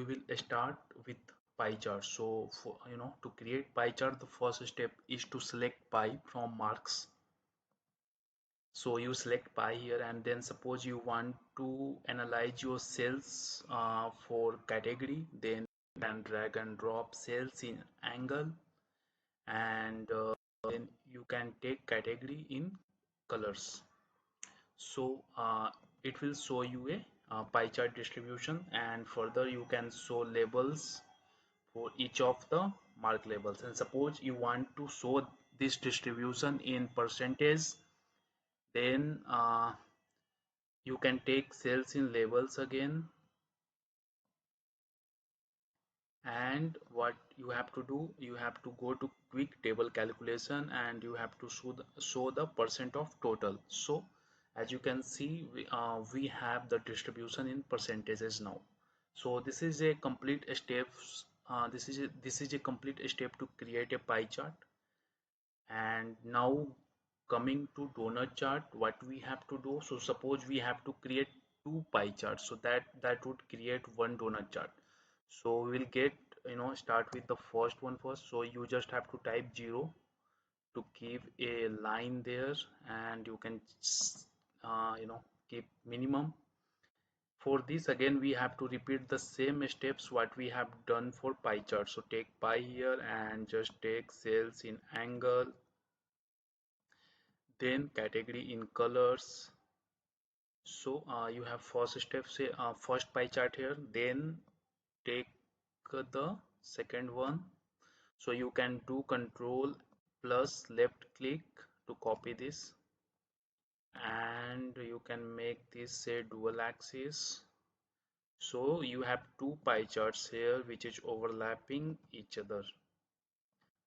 we will start with pie chart. So for to create pie chart, the first step is to select pie from marks. So you select pie here, and then suppose you want to analyze your cells for category, then you can drag and drop cells in angle, and then you can take category in colors. So it will show you a pie chart distribution, and further you can show labels for each of the mark labels. And suppose you want to show this distribution in percentage, then you can take cells in labels again, and what you have to do, you have to go to quick table calculation, and you have to show the percent of total. So as you can see, we have the distribution in percentages now. So this is a complete steps, this is a complete step to create a pie chart. And now coming to donut chart, what we have to do, so suppose we have to create two pie charts, so that would create one donut chart. So we'll get, start with the first one first. So you just have to type 0 to keep a line there, and you can keep minimum. For this again we have to repeat the same steps what we have done for pie chart. So take pie here and just take cells in angle, then category in colors. So you have first step, say first pie chart here, then take the second one. So you can do control plus left click to copy this, and you can make this say dual axis. So you have two pie charts here which is overlapping each other.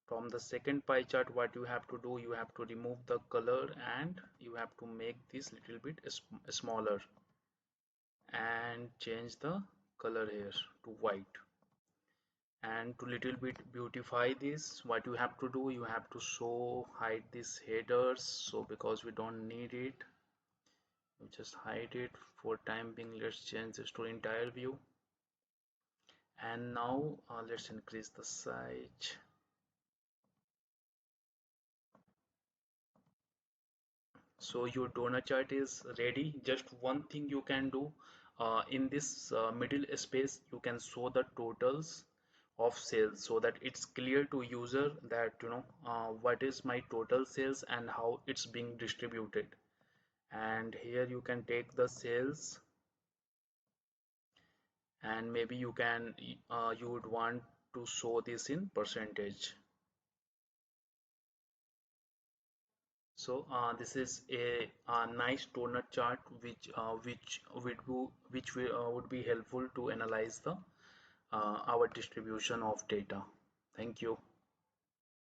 From the second pie chart, what you have to do, you have to remove the color, and you have to make this little bit smaller and change the color here to white. And to little bit beautify this, what you have to do, you have to hide these headers, so because we don't need it, you just hide it. For time being, let's change this to entire view. And now let's increase the size. So your donut chart is ready. Just one thing you can do, in this middle space you can show the totals of sales, so that it's clear to user that what is my total sales and how it's being distributed. And here you can take the sales, and maybe you can you would want to show this in percentage. So this is a nice donut chart which would be helpful to analyze the our distribution of data. Thank you.